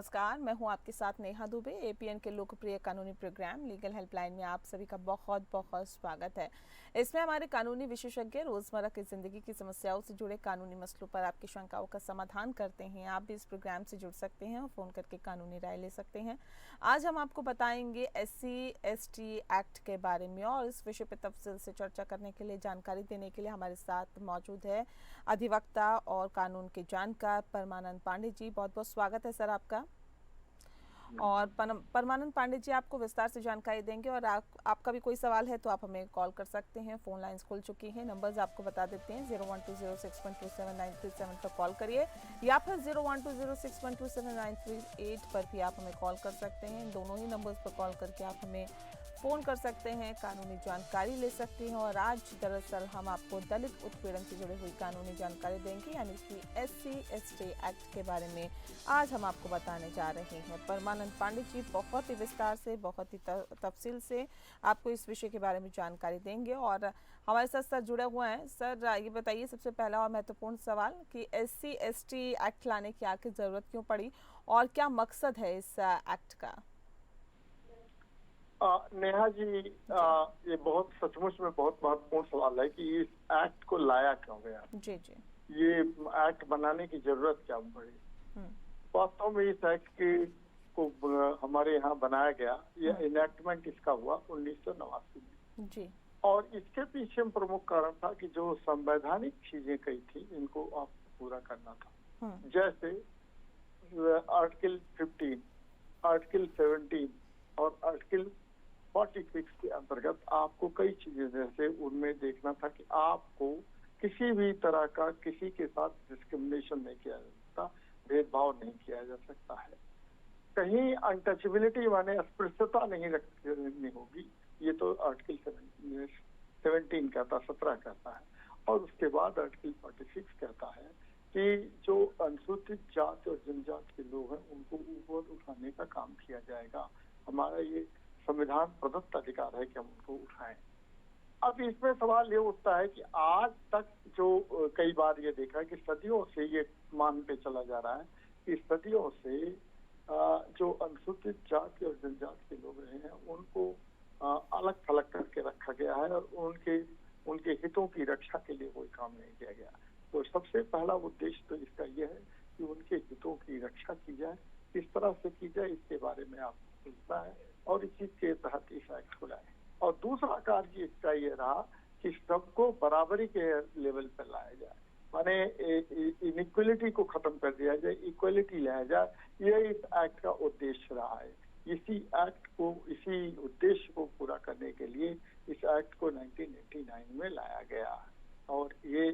नमस्कार, मैं हूं आपके साथ नेहा दुबे। एपीएन के लोकप्रिय कानूनी प्रोग्राम लीगल हेल्पलाइन में आप सभी का बहुत बहुत स्वागत है। इसमें हमारे कानूनी विशेषज्ञ रोजमर्रा की जिंदगी की समस्याओं से जुड़े कानूनी मसलों पर आपकी शंकाओं का समाधान करते हैं। आप भी इस प्रोग्राम से जुड़ सकते हैं और फोन करके कानूनी राय ले सकते हैं। आज हम आपको बताएंगे SC/ST एक्ट के बारे में, और इस विषय पर तफसील से चर्चा करने के लिए, जानकारी देने के लिए हमारे साथ मौजूद है अधिवक्ता और कानून के जानकार परमानंद पांडे जी। बहुत बहुत स्वागत है सर आपका। और परमानंद पांडे जी आपको विस्तार से जानकारी देंगे, और आपका भी कोई सवाल है तो आप हमें कॉल कर सकते हैं। फोन लाइंस खुल चुकी हैं, नंबर्स आपको बता देते हैं। 0120612793 पर कॉल करिए, या फिर 0120612793 पर भी आप हमें कॉल कर सकते हैं। दोनों ही नंबर्स पर कॉल करके आप हमें फ़ोन कर सकते हैं, कानूनी जानकारी ले सकते हैं। और आज दरअसल हम आपको दलित उत्पीड़न से जुड़ी हुई कानूनी जानकारी देंगे, यानी कि SC/ST एक्ट के बारे में आज हम आपको बताने जा रहे हैं। परमानंद पांडे जी बहुत ही विस्तार से, बहुत ही तफसील से आपको इस विषय के बारे में जानकारी देंगे, और हमारे साथ सर जुड़े हुए हैं। सर ये बताइए, सबसे पहला और महत्वपूर्ण सवाल कि SC/ST एक्ट लाने की आखिर ज़रूरत क्यों पड़ी, और क्या मकसद है इस एक्ट का? नेहा जी, ये बहुत सचमुच में बहुत महत्वपूर्ण सवाल है कि इस एक्ट को लाया क्यों गया। जी जी। ये एक्ट बनाने की जरूरत क्या पड़ी। वास्तव में इस एक्ट को हमारे यहाँ बनाया गया, ये इनेक्टमेंट इसका हुआ 1989 में जी। और इसके पीछे प्रमुख कारण था कि जो संवैधानिक चीजें कही थी इनको आपको पूरा करना था। जैसे आर्टिकल 15, आर्टिकल 17 और आर्टिकल 46 के अंतर्गत आपको कई चीजें, जैसे उनमें देखना था कि आपको किसी भी तरह का किसी के साथ डिस्क्रिमिनेशन नहीं किया जा सकता, भेदभाव नहीं किया जा सकता है। कहीं अनटचेबिलिटी माने अस्पृश्यता नहीं रखनी होगी, ये तो आर्टिकल 17 कहता, 17 कहता है। और उसके बाद आर्टिकल 46 कहता है कि जो अनुसूचित जाति और जनजाति के लोग हैं उनको ऊपर उठाने का काम किया जाएगा। हमारा ये संविधान प्रदत्त अधिकार है कि हम उनको उठाएं। अब इसमें सवाल ये उठता है कि आज तक जो कई बार ये देखा है कि सदियों से ये मान पे चला जा रहा है कि सदियों से जो अनुसूचित जाति और जनजाति के लोग रहे हैं उनको अलग थलग करके रखा गया है, और उनके हितों की रक्षा के लिए कोई काम नहीं किया गया। तो सबसे पहला उद्देश्य तो इसका यह है कि उनके हितों की रक्षा की जाए। किस तरह से की जाए इसके बारे में आपको सोचना है, और इसी के तहत इस एक्ट को लाए। और दूसरा कार्य इसका ये रहा कि सबको बराबरी के लेवल पर लाया जाए, माने इनइक्वलिटी को खत्म कर दिया जाए, इक्वलिटी लाया जाए। ये इस एक्ट का उद्देश्य रहा है। इसी एक्ट को, इसी उद्देश्य को पूरा करने के लिए इस एक्ट को 1989 में लाया गया। और ये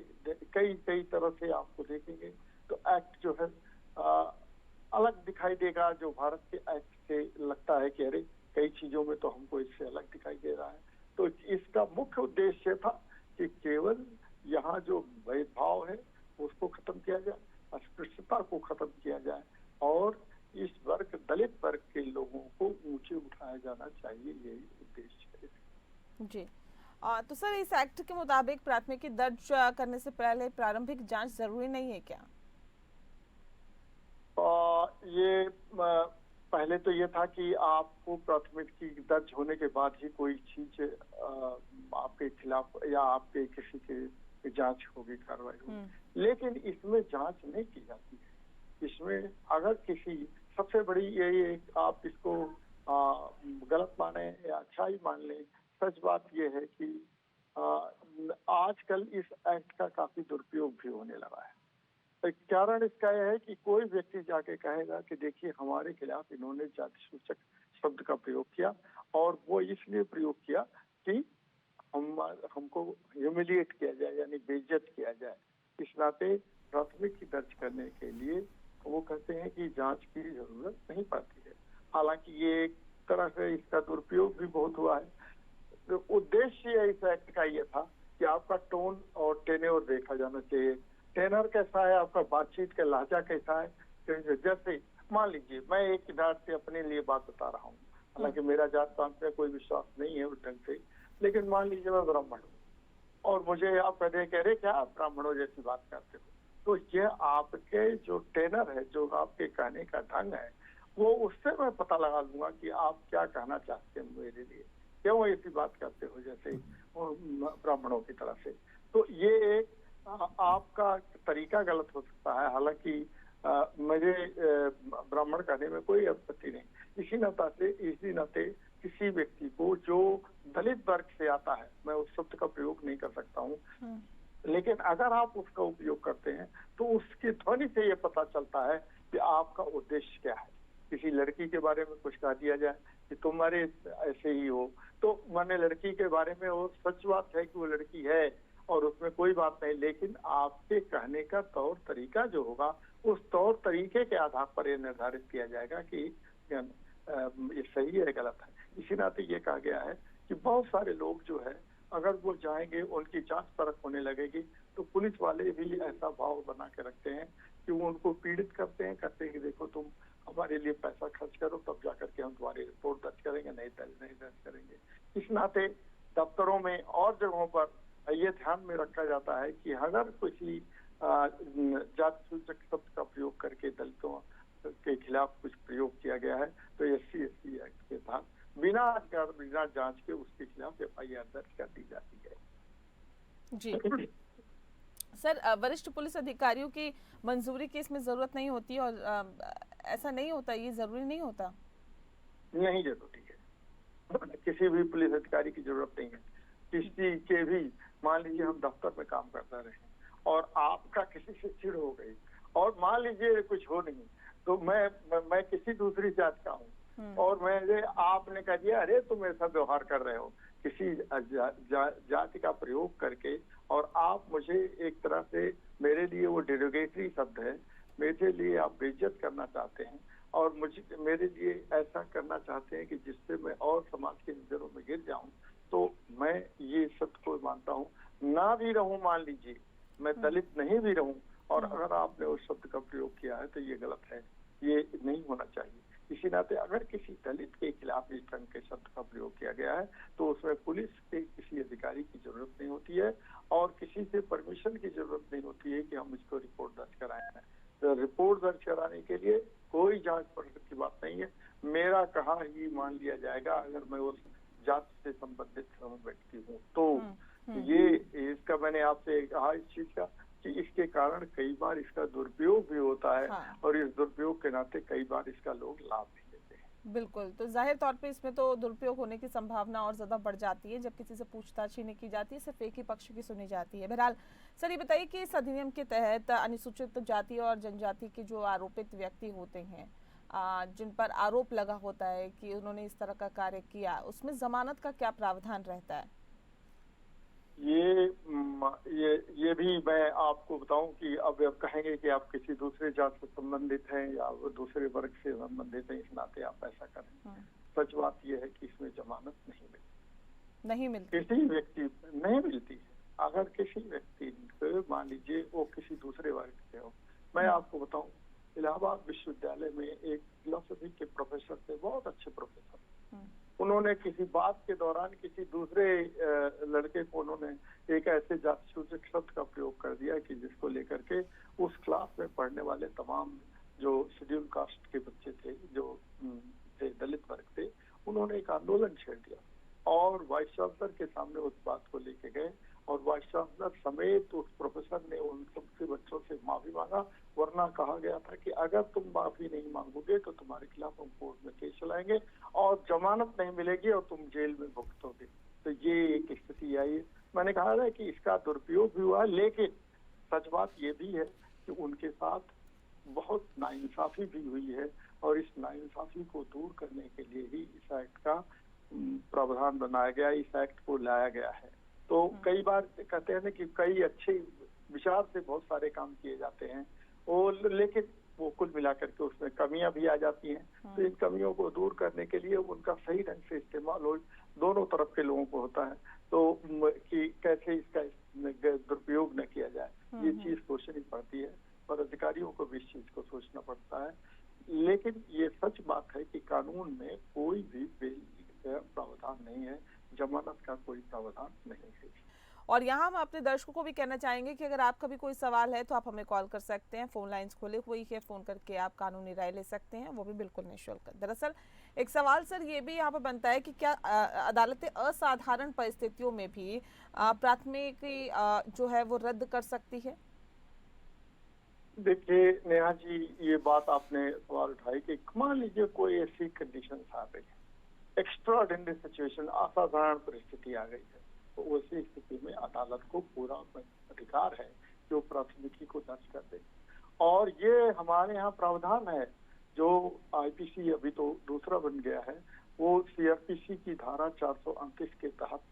कई तरह से आपको देखेंगे तो एक्ट जो है अलग दिखाई देगा। जो भारत के एक्ट से लगता है कि अरे कई चीजों में तो हमको इससे अलग दिखाई दे रहा है। तो इसका मुख्य उद्देश्य था कि केवल यहाँ जो भेदभाव है उसको खत्म किया जाए, अस्पृश्यता को खत्म किया जाए, और इस वर्ग, दलित वर्ग के लोगों को ऊंचे उठाया जाना चाहिए। यही उद्देश्य है जी। तो सर, इस एक्ट के मुताबिक प्राथमिकी दर्ज करने से पहले प्रारंभिक जांच जरूरी नहीं है क्या? ये पहले तो ये था कि आपको प्राथमिकी दर्ज होने के बाद ही कोई चीज आपके खिलाफ या आपके किसी के जांच होगी, कार्रवाई होगी। लेकिन इसमें जांच नहीं की जाती है। इसमें अगर किसी, सबसे बड़ी ये आप इसको गलत माने या अच्छा ही मान लें, सच बात ये है कि आजकल इस एक्ट का काफी दुरुपयोग भी होने लगा है। कारण इसका यह है कि कोई व्यक्ति जाके कहेगा कि देखिए हमारे खिलाफ इन्होंने जाति सूचक शब्द का प्रयोग किया, और वो इसलिए प्रयोग किया कि हमको ह्यूमिलिएट किया जाए, यानी बेइज्जत किया जाए। इस नाते प्राथमिकी दर्ज करने के लिए वो कहते हैं कि जांच की जरूरत नहीं पड़ती है। हालांकि ये एक तरह से इसका दुरुपयोग भी बहुत हुआ है। तो उद्देश्य इस एक्ट का ये था कि आपका टोन और टेन्योर देखा जाना चाहिए। टेनर कैसा है, आपका बातचीत का लहजा कैसा है। जैसे मान लीजिए मैं एक किनार से अपने लिए बात बता रहा हूँ, हालांकि मेरा जात पात में कोई विश्वास नहीं है उस ढंग से, लेकिन मान लीजिए मैं ब्राह्मण हूँ और मुझे आप कह रहे क्या आप ब्राह्मणों जैसी बात करते हो, तो ये आपके जो टेनर है, जो आपके कहने का ढंग है, वो उससे मैं पता लगा लूंगा कि आप क्या कहना चाहते हैं मेरे लिए, क्यों ऐसी बात करते हो जैसे ब्राह्मणों की तरह से। तो ये एक आपका तरीका गलत हो सकता है। हालांकि मुझे ब्राह्मण कहने में कोई आपत्ति नहीं। इसी नाते किसी व्यक्ति को जो दलित वर्ग से आता है, मैं उस शब्द का प्रयोग नहीं कर सकता हूँ, लेकिन अगर आप उसका उपयोग करते हैं तो उसकी ध्वनि से ये पता चलता है कि आपका उद्देश्य क्या है। किसी लड़की के बारे में कुछ कह दिया जाए कि तुम्हारे ऐसे ही हो, तो मैंने लड़की के बारे में, वो सच बात है कि वो लड़की है और उसमें कोई बात नहीं, लेकिन आपके कहने का तौर तरीका जो होगा, उस तौर तरीके के आधार पर यह निर्धारित किया जाएगा कि ये सही है गलत है। इसी नाते ये कहा गया है कि बहुत सारे लोग जो है अगर वो जाएंगे, उनकी जांच परख होने लगेगी, तो पुलिस वाले भी ऐसा भाव बना के रखते हैं कि वो उनको पीड़ित करते हैं, कहते हैं कि देखो तुम हमारे लिए पैसा खर्च करो तब जा करके हम तुम्हारी रिपोर्ट दर्ज करेंगे, नहीं दर्ज करेंगे। इस नाते दफ्तरों में और जगहों पर ये ध्यान में रखा जाता है कि अगर किसी जाति सूचक शब्द का प्रयोग करके दलितों के खिलाफ कुछ प्रयोग किया गया है तो SC ST एक्ट के तहत बिना जांच के उसके खिलाफ FIR दर्ज कर दी जाती है। जी सर, वरिष्ठ पुलिस अधिकारियों की मंजूरी की इसमें जरूरत नहीं होती और ऐसा नहीं होता, ये जरूरी नहीं होता? नहीं जरूरी है, किसी भी पुलिस अधिकारी की जरूरत नहीं है। किसी के भी, मान लीजिए हम दफ्तर में काम करता रहे और आपका किसी से चिढ़ हो गई और मान लीजिए कुछ हो नहीं, तो मैं किसी दूसरी जात का हूँ और आपने कह दिया अरे तुम ऐसा व्यवहार कर रहे हो, किसी जाति का प्रयोग करके, और आप मुझे एक तरह से, मेरे लिए वो डेरोगेटरी शब्द है, मेरे लिए आप बेइज्जत करना चाहते हैं और मेरे लिए ऐसा करना चाहते हैं कि जिससे मैं और समाज के नजरों में गिर जाऊं, तो मैं ये शब्द को मानता हूँ। ना भी रहूं, मान लीजिए मैं दलित नहीं भी रहूं, और अगर आपने उस शब्द का प्रयोग किया है तो ये गलत है, ये नहीं होना चाहिए। इसी नाते अगर किसी दलित के खिलाफ इस ढंग के शब्द का प्रयोग किया गया है तो उसमें पुलिस के किसी अधिकारी की जरूरत नहीं होती है और किसी से परमिशन की जरूरत नहीं होती है कि हम इसको रिपोर्ट दर्ज कराए हैं। तो रिपोर्ट दर्ज कराने के लिए कोई जांच पड़ताल की बात नहीं है, मेरा कहा ही मान लिया जाएगा अगर मैं उस जाति से संबंधित व्यक्ति हूँ तो। ये इसका मैंने आपसे कहा इस चीज का कि इसके कारण कई बार इसका दुरुपयोग भी होता है। हाँ। और इस दुरुपयोग के नाते कई बार इसका लोग लाभ भी लेते हैं। बिल्कुल, तो जाहिर तौर पे इसमें तो दुरुपयोग होने की संभावना और ज्यादा बढ़ जाती है जब किसी से पूछताछ ही नहीं की जाती है, सिर्फ एक ही पक्ष की सुनी जाती है। बहरहाल सर, ये बताइए कि इस अधिनियम के तहत अनुसूचित जाति और जनजाति के जो आरोपित व्यक्ति होते हैं, जिन पर आरोप लगा होता है कि उन्होंने इस तरह का कार्य किया, उसमें जमानत का क्या प्रावधान रहता है? ये भी मैं आपको बताऊं कि अब कहेंगे कि आप किसी दूसरे जात से संबंधित हैं या दूसरे वर्ग से संबंधित हैं, इस नाते आप ऐसा करें। सच बात यह है कि इसमें जमानत नहीं मिलती, किसी व्यक्ति नहीं मिलती है। अगर किसी व्यक्ति को मान लीजिए वो किसी दूसरे वर्ग से हो, मैं आपको बताऊं इलाहाबाद विश्वविद्यालय में एक फिलोसफी के प्रोफेसर थे, बहुत अच्छे प्रोफेसर। उन्होंने किसी बात के दौरान किसी दूसरे लड़के को उन्होंने एक ऐसे जाति सूचक शब्द का प्रयोग कर दिया कि जिसको लेकर के उस क्लास में पढ़ने वाले तमाम जो शेड्यूल कास्ट के बच्चे थे, जो थे दलित वर्ग थे, उन्होंने एक आंदोलन छेड़ दिया और वाइस चांसलर के सामने उस बात को लेके गए और वाइस चांसलर समेत उस प्रोफेसर ने उन सबके बच्चों से माफी मांगा, वरना कहा गया था कि अगर तुम माफी नहीं मांगोगे तो तुम्हारे खिलाफ हम कोर्ट में केस चलाएंगे और जमानत नहीं मिलेगी और तुम जेल में भुगतोगे। तो ये एक स्थिति आई है। मैंने कहा है कि इसका दुरुपयोग भी हुआ, लेकिन सच बात ये भी है कि उनके साथ बहुत नाइंसाफी भी हुई है और इस नाइंसाफी को दूर करने के लिए ही इस एक्ट का प्रावधान बनाया गया, इस एक्ट को लाया गया है। तो कई बार कहते हैं कि कई अच्छे विचार से बहुत सारे काम किए जाते हैं और लेकिन वो कुल मिलाकर के उसमें कमियां भी आ जाती हैं। तो इन कमियों को दूर करने के लिए उनका सही ढंग से इस्तेमाल हो, दोनों तरफ के लोगों को होता है, तो कि कैसे इसका दुरुपयोग न किया जाए, ये चीज सोचनी पड़ती है और अधिकारियों को भी इस चीज को सोचना पड़ता है। लेकिन ये सच बात है कि कानून में कोई भी प्रावधान नहीं है, जमानत का कोई प्रावधान नहीं है। और यहाँ हम अपने दर्शकों को भी कहना चाहेंगे कि अगर आपका भी कोई सवाल है तो आप हमें कॉल कर सकते हैं। फ़ोन लाइंस खुली हुई है, फ़ोन करके आप कानूनी राय ले सकते हैं, वो भी बिल्कुल निःशुल्क। दरअसल एक सवाल सर ये भी यहाँ पर बनता है कि क्या अदालतें असाधारण परिस्थितियों में भी प्राथमिकी जो है वो रद्द कर सकती है? देखिए नेहा जी, ये बात आपने सवाल उठाई कि मान लीजिए कोई ऐसी कंडीशन आ गई है, एक्स्ट्राऑर्डिनरी सिचुएशन, असाधारण परिस्थिति आ गई है, तो उसी स्थिति में अदालत को पूरा अधिकार है जो प्राथमिकी को दर्ज कर दे। और ये हमारे यहाँ प्रावधान है, जो आईपीसी अभी तो दूसरा बन गया है, वो सीआरपीसी की धारा 429 के तहत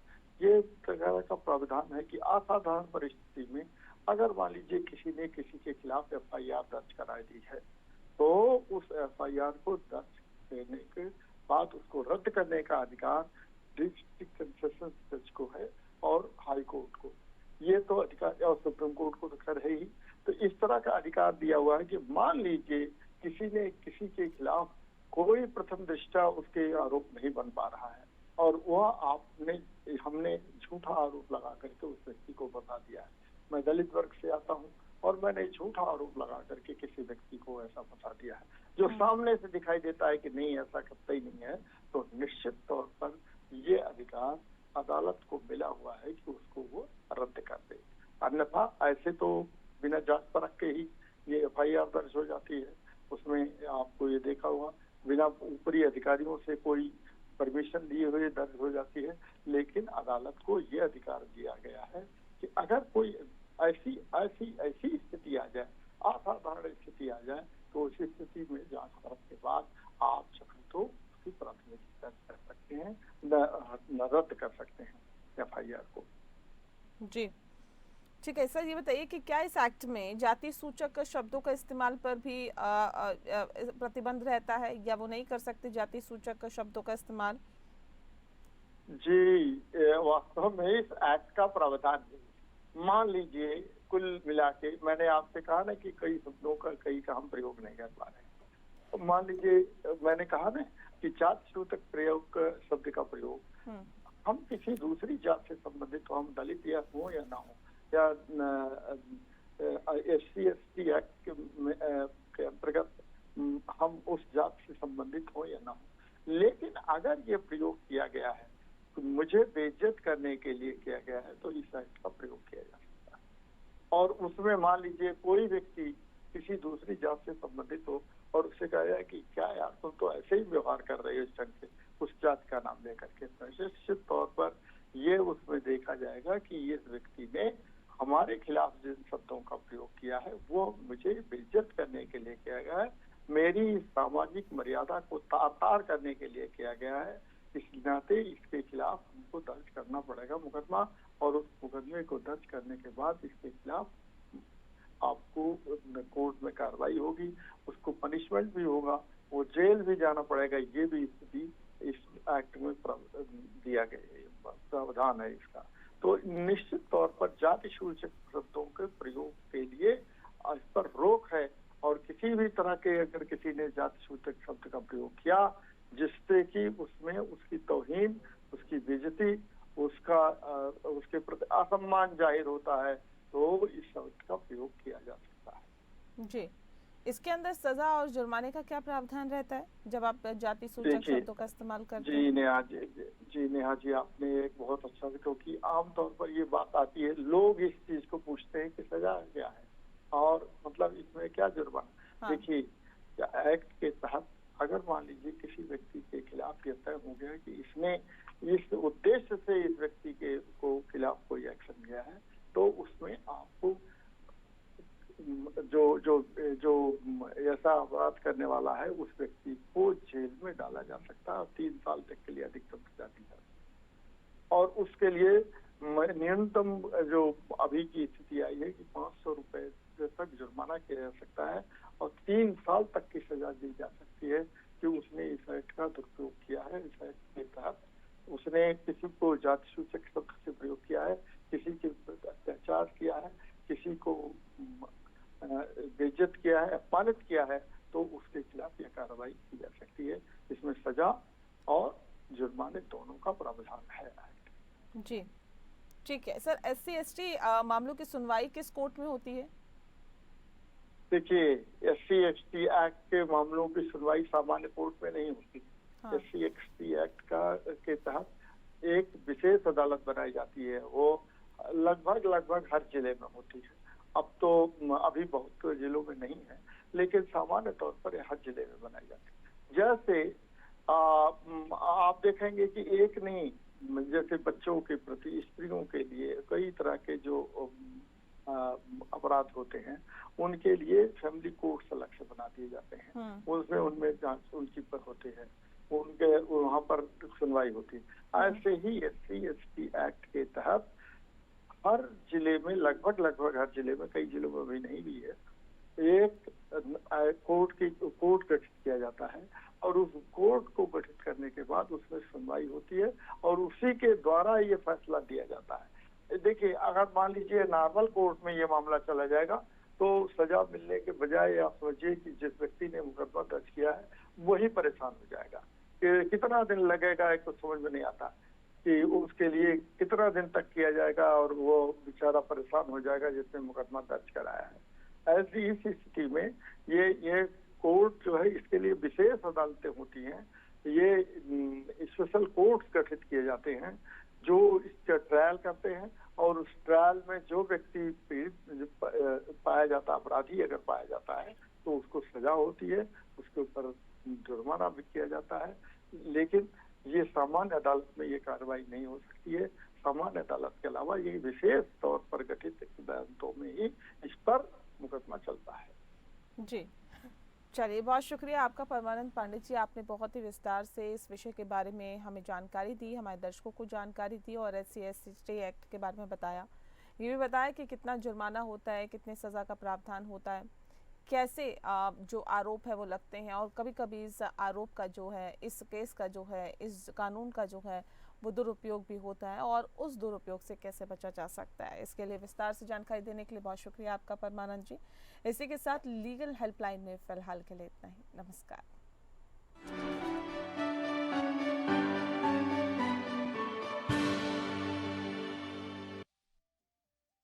ये प्रकार का प्रावधान है कि असाधारण परिस्थिति में अगर मान लीजिए किसी ने किसी के खिलाफ एफआईआर दर्ज करा दी है, तो उस एफआईआर को दर्ज करने के बाद उसको रद्द करने का अधिकार डिस्ट्रिक्ट कंसेशन जज को है और हाई कोर्ट को। ये तो अधिकार, और सुप्रीम कोर्ट को तो खैर है ही। तो इस तरह का अधिकार दिया हुआ है कि मान लीजिए किसी ने किसी के खिलाफ कोई प्रथम दृष्टया उसके आरोप नहीं बन पा रहा है और वह हमने झूठा आरोप लगा करके उस व्यक्ति को बता दिया है। मैं दलित वर्ग से आता हूँ और मैंने झूठा आरोप लगा करके किसी व्यक्ति को ऐसा बता दिया है जो सामने से दिखाई देता है कि नहीं, ऐसा करता ही नहीं है, तो निश्चित तौर पर ये अधिकार अदालत को मिला हुआ है कि उसको वो रद्द कर दे। अन्यथा ऐसे तो बिना जांच परख के ही ये एफआईआर दर्ज हो जाती है। उसमें आपको ये देखा होगा, बिना ऊपरी अधिकारियों से कोई परमिशन लिए हुए दर्ज हो जाती है। लेकिन अदालत को ये अधिकार दिया गया है कि अगर कोई ऐसी ऐसी ऐसी स्थिति आ जाए, असाधारण स्थिति आ जाए, तो उस स्थिति में जांच परख के बाद आप चाहें तो उसकी प्राथमिकी दर्ज कर सकते हैं, न रद्द कर सकते हैं एफआईआर को। जी ठीक है सर, ये बताइए कि क्या इस एक्ट में जाति सूचक शब्दों का इस्तेमाल पर भी प्रतिबंध रहता है या वो नहीं कर सकते जाति सूचक शब्दों का इस्तेमाल? जी, वास्तव में इस एक्ट का प्रावधान है। मान लीजिए कुल मिला के मैंने आपसे कहा ना कि कई शब्दों का हम प्रयोग नहीं कर पा रहे हैं। तो मान लीजिए मैंने कहा ना कि जाति सूचक प्रयोग शब्द का प्रयोग, हम किसी दूसरी जात से संबंधित हो, हम दलित या हो या ना हो, या SC/ST एक्ट के अंतर्गत हम उस जात से संबंधित हो या ना हो, लेकिन अगर ये प्रयोग किया गया है तो मुझे बेइज्जत करने के लिए किया गया है, तो इस एक्ट का प्रयोग किया जा सकता है। और उसमें मान लीजिए कोई व्यक्ति किसी दूसरी जात से संबंधित हो और उससे कहा जाए कि क्या यार तुम तो ऐसे ही व्यवहार कर रहे हो इस ढंग से, उस जात का नाम लेकर के, निश्चित तौर पर ये उसमें देखा जाएगा कि इस व्यक्ति ने हमारे खिलाफ जिन शब्दों का प्रयोग किया है वो मुझे बेइज्जत करने के लिए किया गया है, मेरी सामाजिक मर्यादा को तार करने के लिए किया गया है। इस नाते इसके खिलाफ हमको दर्ज करना पड़ेगा मुकदमा, और उस मुकदमे को दर्ज करने के बाद इसके खिलाफ आपको कोर्ट में कार्रवाई होगी, उसको पनिशमेंट भी होगा, वो जेल भी जाना पड़ेगा। ये भी स्थिति इस एक्ट में दिया गया प्रावधान है इसका। तो निश्चित तौर पर जाति सूचक शब्दों के प्रयोग के लिए इस पर रोक है, और किसी भी तरह के अगर किसी ने जाति सूचक शब्द का प्रयोग किया जिससे कि उसमें उसकी तौहीन, उसकी बेइज्जती, उसके प्रति असम्मान जाहिर होता है, तो इस शब्द का प्रयोग किया जा सकता है। जी, इसके अंदर सजा और जुर्माने का क्या प्रावधान रहता है जब आप जाति सूचक शब्दों का इस्तेमाल करते हैं? जी नेहा जी, आपने एक बहुत अच्छा, क्योंकि आमतौर पर ये बात आती है, लोग इस चीज को पूछते हैं कि सजा क्या है और मतलब इसमें क्या जुर्माना। देखिए, एक्ट के तहत अगर मान लीजिए किसी व्यक्ति के खिलाफ यह तय हो गया कि इसने इस उद्देश्य से इस व्यक्ति के को खिलाफ कोई एक्शन लिया है, तो उसमें आपको जो ऐसा अपराध करने वाला है उस व्यक्ति को जेल में डाला जा सकता है और 3 साल तक के लिए अधिकतम सजा दी जा सकती है। और उसके लिए न्यूनतम जो अभी की स्थिति आई है कि 500 रुपए तक जुर्माना किया जा सकता है और 3 साल तक की सजा दी जा सकती है कि उसने इस एक्ट का दुरुपयोग किया है। इस एक्ट के तहत उसने किसी को जाति सूचक शब्द से प्रयोग किया है, किसी के अत्याचार किया है, किसी को बेइज्जत किया है, अपमानित किया है, तो उसके खिलाफ यह कार्रवाई की जा सकती है। इसमें सजा और जुर्माने दोनों का प्रावधान है। जी ठीक है सर, SC/ST मामलों की सुनवाई किस कोर्ट में होती है? देखिए, SC/ST एक्ट के मामलों की सुनवाई सामान्य कोर्ट में नहीं होती। हाँ। SC/ST एक्ट के तहत एक विशेष अदालत बनाई जाती है, वो लगभग हर जिले में होती है। अब तो अभी बहुत जिलों में नहीं है, लेकिन सामान्य तौर पर हर जिले में बनाई जाती है। जैसे आप देखेंगे कि एक नहीं, जैसे बच्चों के प्रति, स्त्रियों के लिए कई तरह के जो अपराध होते हैं, उनके लिए फैमिली कोर्ट्स अलग से बना दिए जाते हैं। उसमें उनमें जांच उनकी पर होते हैं, उनके वहां पर सुनवाई होती है। ऐसे ही SC/ST एक्ट के तहत हर जिले में, लगभग हर जिले में, कई जिलों में भी नहीं भी है, एक कोर्ट गठित किया जाता है और उस कोर्ट को गठित करने के बाद उसमें सुनवाई होती है और उसी के द्वारा ये फैसला दिया जाता है। देखिए, अगर मान लीजिए नॉर्मल कोर्ट में ये मामला चला जाएगा तो सजा मिलने के बजाय आप समझिए कि जिस व्यक्ति ने मुकदमा दर्ज किया है वही परेशान हो जाएगा कि कितना दिन लगेगा, एक तो समझ में नहीं आता कि उसके लिए कितना दिन तक किया जाएगा और वो बेचारा परेशान हो जाएगा जिसने मुकदमा दर्ज कराया है। ऐसी इस स्थिति में ये कोर्ट जो है, इसके लिए विशेष अदालतें होती हैं। ये स्पेशल कोर्ट्स गठित किए जाते हैं जो इसका ट्रायल करते हैं और उस ट्रायल में जो व्यक्ति पीड़ित पाया जाता, अपराधी अगर पाया जाता है, तो उसको सजा होती है, उसके ऊपर जुर्माना भी किया जाता है। लेकिन ये सामान्य अदालत में ये कार्रवाई नहीं हो सकती है। सामान्य अदालत के अलावा ये विशेष तौर पर गठित अदालतों में ही इस पर मुकदमा चलता है। जी, चलिए, बहुत शुक्रिया आपका परमानंद पांडे जी। आपने बहुत ही विस्तार से इस विषय के बारे में हमें जानकारी दी, हमारे दर्शकों को जानकारी दी और SC/ST एक्ट के बारे में बताया। ये भी बताया कि कितना जुर्माना होता है, कितने सज़ा का प्रावधान होता है, कैसे जो आरोप है वो लगते हैं और कभी कभी इस आरोप का जो है, इस केस का जो है, इस कानून का जो है वो दुरुपयोग भी होता है और उस दुरुपयोग से कैसे बचा जा सकता है। इसके लिए विस्तार से जानकारी देने के लिए बहुत शुक्रिया आपका परमानंद जी। इसी के साथ लीगल हेल्पलाइन में फिलहाल के लिए इतना ही। नमस्कार।